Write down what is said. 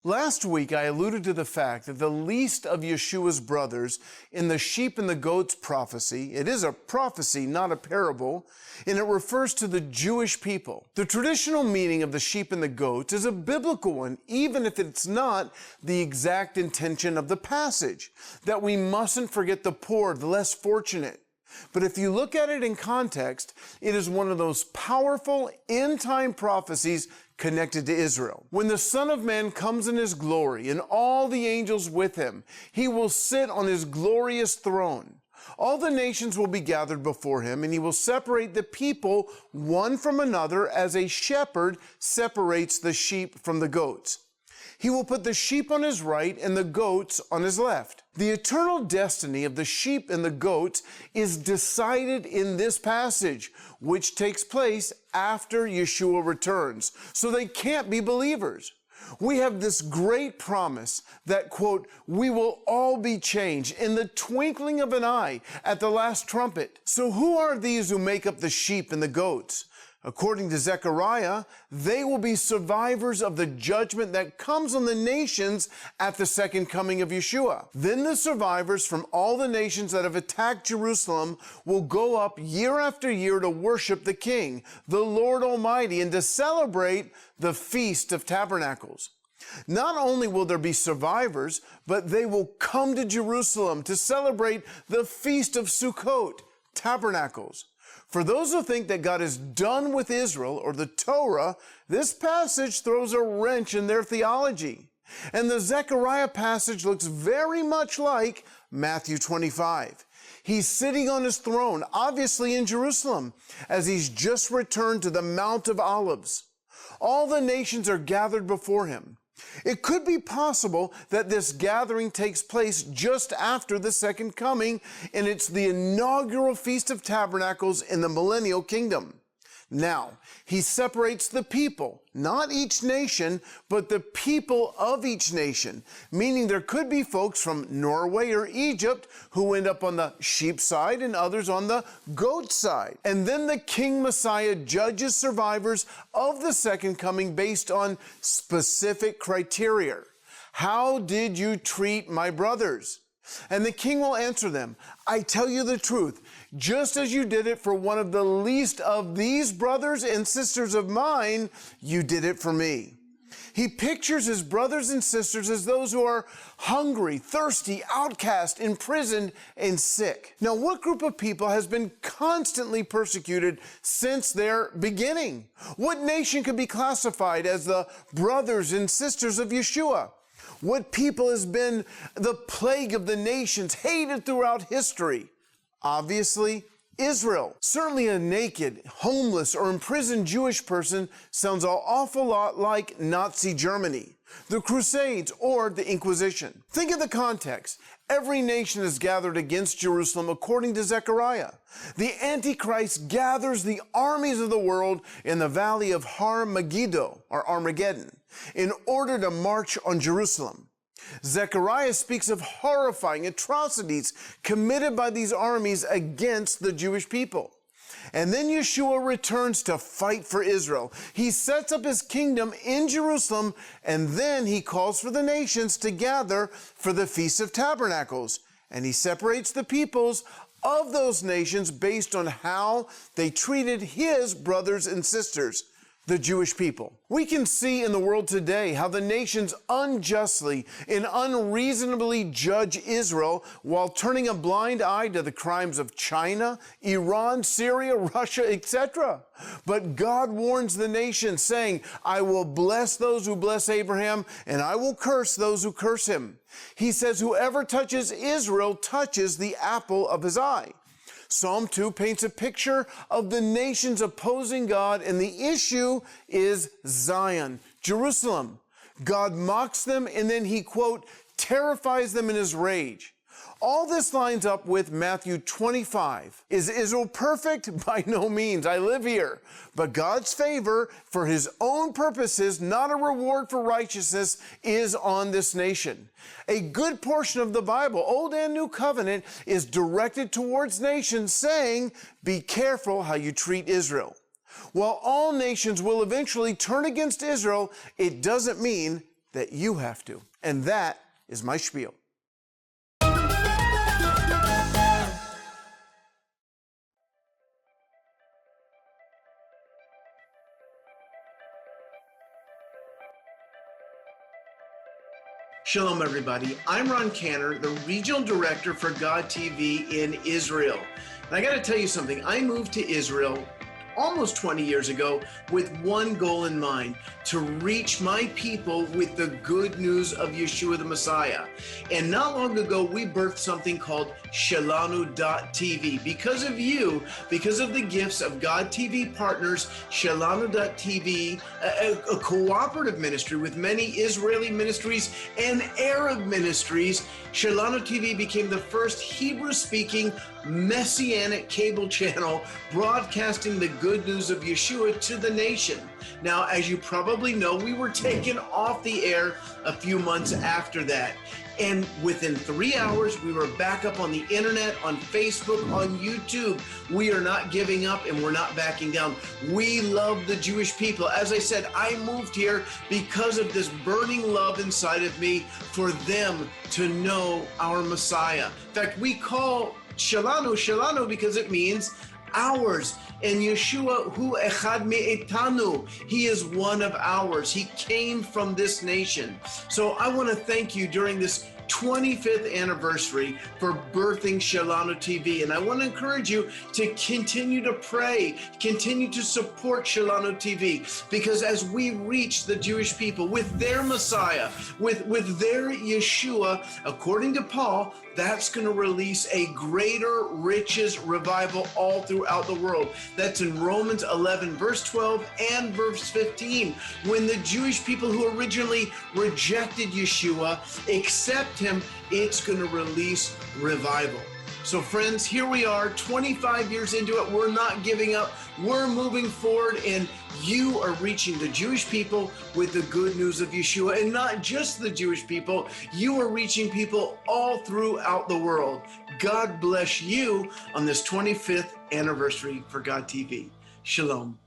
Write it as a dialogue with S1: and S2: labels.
S1: Last week, I alluded to the fact that the least of Yeshua's brothers in the sheep and the goats prophecy, it is a prophecy, not a parable, and it refers to the Jewish people. The traditional meaning of the sheep and the goats is a biblical one, even if it's not the exact intention of the passage, that we mustn't forget the poor, the less fortunate. But if you look at it in context, it is one of those powerful end-time prophecies connected to Israel. When the Son of Man comes in his glory and all the angels with him, he will sit on his glorious throne. All the nations will be gathered before him, and he will separate the people one from another as a shepherd separates the sheep from the goats. He will put the sheep on his right and the goats on his left. The eternal destiny of the sheep and the goats is decided in this passage, which takes place after Yeshua returns. So they can't be believers. We have this great promise that, quote, we will all be changed in the twinkling of an eye at the last trumpet. So who are these who make up the sheep and the goats? According to Zechariah, they will be survivors of the judgment that comes on the nations at the second coming of Yeshua. Then the survivors from all the nations that have attacked Jerusalem will go up year after year to worship the King, the Lord Almighty, and to celebrate the Feast of Tabernacles. Not only will there be survivors, but they will come to Jerusalem to celebrate the Feast of Sukkot, Tabernacles. For those who think that God is done with Israel or the Torah, this passage throws a wrench in their theology. And the Zechariah passage looks very much like Matthew 25. He's sitting on his throne, obviously in Jerusalem, as he's just returned to the Mount of Olives. All the nations are gathered before him. It could be possible that this gathering takes place just after the second coming, and it's the inaugural Feast of Tabernacles in the millennial kingdom. Now, he separates the people, not each nation, but the people of each nation, meaning there could be folks from Norway or Egypt who end up on the sheep side and others on the goat side. And then the King Messiah judges survivors of the second coming based on specific criteria. How did you treat my brothers? And the king will answer them, I tell you the truth, just as you did it for one of the least of these brothers and sisters of mine, you did it for me. He pictures his brothers and sisters as those who are hungry, thirsty, outcast, imprisoned, and sick. Now, what group of people has been constantly persecuted since their beginning? What nation could be classified as the brothers and sisters of Yeshua? What people has been the plague of the nations, hated throughout history? Obviously, Israel. Certainly a naked, homeless, or imprisoned Jewish person sounds an awful lot like Nazi Germany, the Crusades, or the Inquisition. Think of the context. Every nation is gathered against Jerusalem according to Zechariah. The Antichrist gathers the armies of the world in the valley of Har Megiddo, or Armageddon, in order to march on Jerusalem. Zechariah speaks of horrifying atrocities committed by these armies against the Jewish people. And then Yeshua returns to fight for Israel. He sets up his kingdom in Jerusalem, and then he calls for the nations to gather for the Feast of Tabernacles. And he separates the peoples of those nations based on how they treated his brothers and sisters, the Jewish people. We can see in the world today how the nations unjustly and unreasonably judge Israel while turning a blind eye to the crimes of China, Iran, Syria, Russia, etc. But God warns the nation, saying, I will bless those who bless Abraham, and I will curse those who curse him. He says, whoever touches Israel touches the apple of his eye. Psalm 2 paints a picture of the nations opposing God, and the issue is Zion, Jerusalem. God mocks them, and then he, quote, terrifies them in his rage. All this lines up with Matthew 25. Is Israel perfect? By no means. I live here. But God's favor for his own purposes, not a reward for righteousness, is on this nation. A good portion of the Bible, Old and New Covenant, is directed towards nations, saying, be careful how you treat Israel. While all nations will eventually turn against Israel, it doesn't mean that you have to. And that is my spiel. Shalom, everybody. I'm Ron Cantor, the Regional Director for God TV in Israel. And I got to tell you something. I moved to Israel almost 20 years ago with one goal in mind: to reach my people with the good news of Yeshua the Messiah. And not long ago, we birthed something called Shelanu TV. Because of you, because of the gifts of God TV partners, Shelanu TV, a cooperative ministry with many Israeli ministries and Arab ministries, Shelanu TV became the first Hebrew-speaking messianic cable channel broadcasting the good news of Yeshua to the nation. Now, as you probably know, we were taken off the air a few months after that. And within 3 hours, we were back up on the internet, on Facebook, on YouTube. We are not giving up and we're not backing down. We love the Jewish people. As I said, I moved here because of this burning love inside of me for them to know our Messiah. In fact, we call Shelanu Shelanu because it means ours. And Yeshua, hu echad me'etanu, he is one of ours. He came from this nation. So I want to thank you during this 25th anniversary for birthing Shelanu TV. And I want to encourage you to continue to pray, continue to support Shelanu TV, because as we reach the Jewish people with their Messiah, with their Yeshua, according to Paul, that's going to release a greater riches revival all throughout the world. That's in Romans 11, verse 12 and verse 15. When the Jewish people who originally rejected Yeshua accept him, it's going to release revival. So friends, here we are 25 years into it. We're not giving up. We're moving forward, and you are reaching the Jewish people with the good news of Yeshua. And not just the Jewish people, you are reaching people all throughout the world. God bless you on this 25th anniversary for God TV. Shalom.